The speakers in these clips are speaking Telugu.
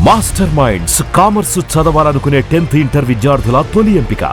మాస్టర్ మైండ్స్ కామర్స్ చదవాలనుకునే 10th ఇంటర్ విద్యార్థుల తొలి ఎంపిక.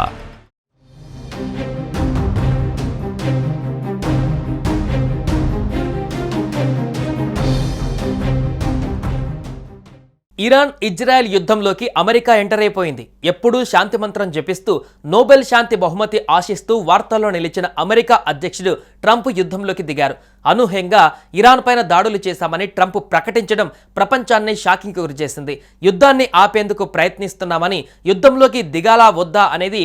ఇరాన్ ఇజ్రాయెల్ యుద్ధంలోకి అమెరికా ఎంటర్ అయిపోయింది. ఎప్పుడూ శాంతి మంత్రం జపిస్తూ నోబెల్ శాంతి బహుమతి ఆశిస్తూ వార్తల్లో నిలిచిన అమెరికా అధ్యక్షుడు ట్రంప్ యుద్ధంలోకి దిగారు. అనూహ్యంగా ఇరాన్ పైన దాడులు చేశామని ట్రంప్ ప్రకటించడం ప్రపంచాన్ని షాకింగ్కి గురిచేసింది. యుద్ధాన్ని ఆపేందుకు ప్రయత్నిస్తున్నామని, యుద్ధంలోకి దిగాలా వద్దా అనేది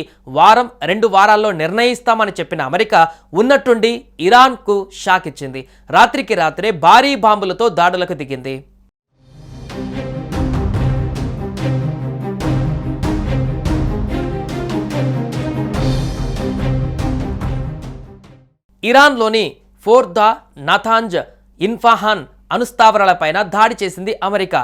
రెండు వారాల్లో నిర్ణయిస్తామని చెప్పిన అమెరికా ఉన్నట్టుండి ఇరాన్కు షాక్ ఇచ్చింది. రాత్రికి రాత్రే భారీ బాంబులతో దాడులకు దిగింది. ఇరాన్లోని ఫోర్దా, నతాంజ్, ఇన్ఫాహాన్ అణుస్థావరాలపైన దాడి చేసింది అమెరికా.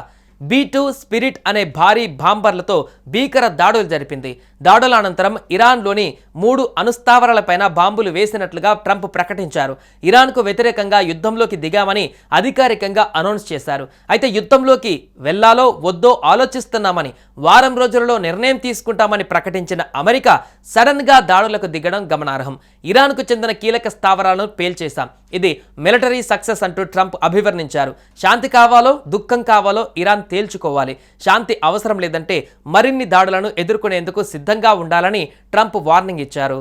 B2 స్పిరిట్ అనే భారీ బాంబర్లతో భీకర దాడులు జరిపింది. దాడుల అనంతరం ఇరాన్లోని 3 అణుస్థావరాలపైన బాంబులు వేసినట్లుగా ట్రంప్ ప్రకటించారు. ఇరాన్కు వ్యతిరేకంగా యుద్ధంలోకి దిగామని అధికారికంగా అనౌన్స్ చేశారు. అయితే యుద్ధంలోకి వెళ్లాలో వద్దో ఆలోచిస్తున్నామని, వారం రోజులలో నిర్ణయం తీసుకుంటామని ప్రకటించిన అమెరికా సడన్గా దాడులకు దిగడం గమనార్హం. ఇరాన్కు చెందిన కీలక స్థావరాలను పేల్చేశాం, ఇది మిలిటరీ సక్సెస్ అంటూ ట్రంప్ అభివర్ణించారు. శాంతి కావాలో దుఃఖం కావాలో ఇరాన్ తేల్చుకోవాలి. శాంతి అవసరం లేదంటే మరిన్ని దాడులను ఎదుర్కొనేందుకు సిద్ధంగా ఉండాలని ట్రంప్ వార్నింగ్ ఇచ్చారు.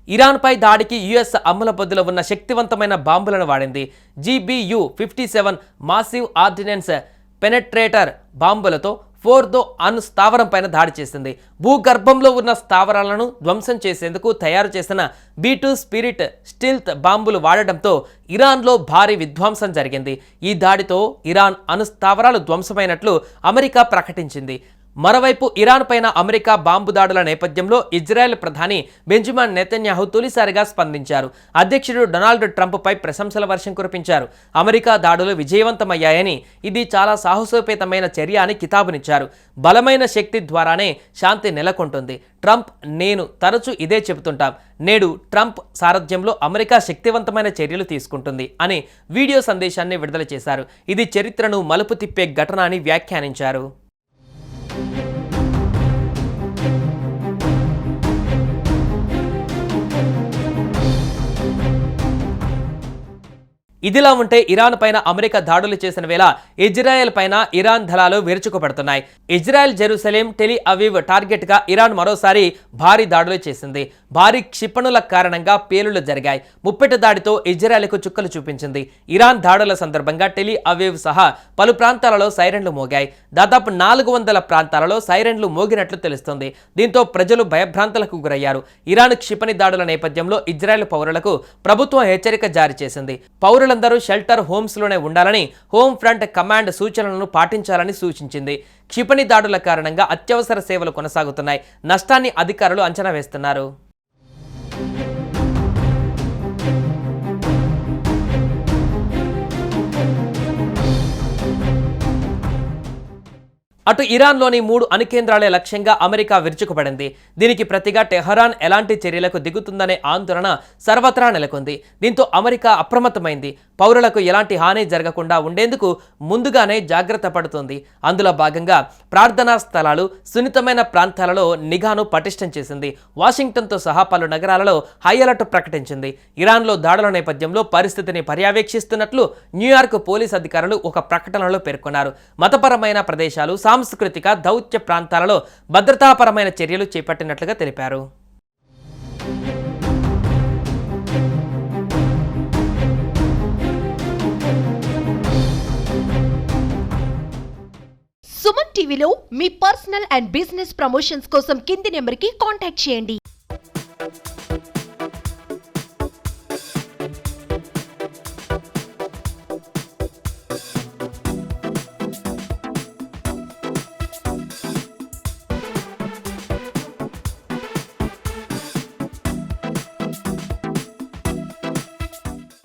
ఇరాన్పై దాడికి యుఎస్ అమ్ముల పొద్దులో ఉన్న శక్తివంతమైన బాంబులను వాడింది. GBU-57 మాసివ్ ఆర్డినెన్స్ పెనెట్రేటర్ బాంబులతో ఫోర్దో స్థావరం పైన దాడి చేసింది. భూగర్భంలో ఉన్న స్థావరాలను ధ్వంసం చేసేందుకు తయారు చేసిన B2 స్పిరిట్ స్టిల్త్ బాంబులు వాడడంతో ఇరాన్లో భారీ విధ్వంసం జరిగింది. ఈ దాడితో ఇరాన్ స్థావరాలు ధ్వంసమైనట్లు అమెరికా ప్రకటించింది. మరోవైపు ఇరాన్ పైన అమెరికా బాంబు దాడుల నేపథ్యంలో ఇజ్రాయెల్ ప్రధాని బెంజమిన్ నెతన్యాహు తొలిసారిగా స్పందించారు. అధ్యక్షుడు డొనాల్డ్ ట్రంప్ పై ప్రశంసల వర్షం కురిపించారు. అమెరికా దాడులు విజయవంతమయ్యాయని, ఇది చాలా సాహసోపేతమైన చర్య అని కితాబునిచ్చారు. బలమైన శక్తి ద్వారానే శాంతి నెలకొంటుంది. ట్రంప్, నేను తరచూ ఇదే చెబుతుంటాం. నేడు ట్రంప్ సారథ్యంలో అమెరికా శక్తివంతమైన చర్యలు తీసుకుంటుంది అని వీడియో సందేశాన్ని విడుదల చేశారు. ఇది చరిత్రను మలుపు తిప్పే ఘటన అని వ్యాఖ్యానించారు. ఇదిలా ఉంటే ఇరాన్ పైన అమెరికా దాడులు చేసిన వేళ ఇజ్రాయెల్ పైన ఇరాన్ దళాలు విరుచుకుపడుతున్నాయి. Israel Jerusalem, Tel Aviv target గా ఇరాన్ మరోసారి భారీ దాడులు చేసింది. భారీ క్షిపణుల కారణంగా పేలుళ్లు జరిగాయి. ముప్పెట దాడితో ఇజ్రాయెల్కు చుక్కలు చూపించింది. ఇరాన్ దాడుల సందర్భంగా టెల్ అవీవ్ సహా పలు ప్రాంతాలలో సైరన్లు మోగాయి. దాదాపు 400 ప్రాంతాలలో సైరన్లు మోగినట్లు తెలుస్తుంది. దీంతో ప్రజలు భయభ్రాంతులకు గురయ్యారు. ఇరాన్ క్షిపణి దాడుల నేపథ్యంలో ఇజ్రాయెల్ పౌరులకు ప్రభుత్వం హెచ్చరిక జారీ చేసింది. పౌరులందరూ షెల్టర్ హోమ్స్ లోనే ఉండాలని, హోమ్ ఫ్రంట్ కమాండ్ సూచనలను పాటించాలని సూచించింది. క్షిపణి దాడుల కారణంగా అత్యవసర సేవలు కొనసాగుతున్నాయి. నష్టాన్ని అధికారులు అంచనా వేస్తున్నారు. అటు ఇరాన్లోని 3 అణుకేంద్రాలే లక్ష్యంగా అమెరికా విరుచుకుపడింది. దీనికి ప్రతిగా టెహరాన్ ఎలాంటి చర్యలకు దిగుతుందనే ఆందోళన సర్వత్రా నెలకొంది. దీంతో అమెరికా అప్రమత్తమైంది. పౌరులకు ఎలాంటి హాని జరగకుండా ఉండేందుకు ముందుగానే జాగ్రత్త పడుతుంది. అందులో భాగంగా ప్రార్థనా స్థలాలు, సున్నితమైన ప్రాంతాలలో నిఘాను పటిష్టం చేసింది. వాషింగ్టన్తో సహా పలు నగరాలలో హై అలర్ట్ ప్రకటించింది. ఇరాన్లో దాడుల నేపథ్యంలో పరిస్థితిని పర్యవేక్షిస్తున్నట్లు న్యూయార్క్ పోలీస్ అధికారులు ఒక ప్రకటనలో పేర్కొన్నారు. మతపరమైన ప్రదేశాలు, సాంస్కృతిక దౌత్య ప్రాంతాలలో భద్రతాపరమైన చర్యలు చేపట్టినట్లుగా తెలిపారు. సుమన్ టీవీలో మీ పర్సనల్ అండ్ బిజినెస్ ప్రమోషన్స్ కోసం కింది నెంబర్కి కాంటాక్ట్ చేయండి.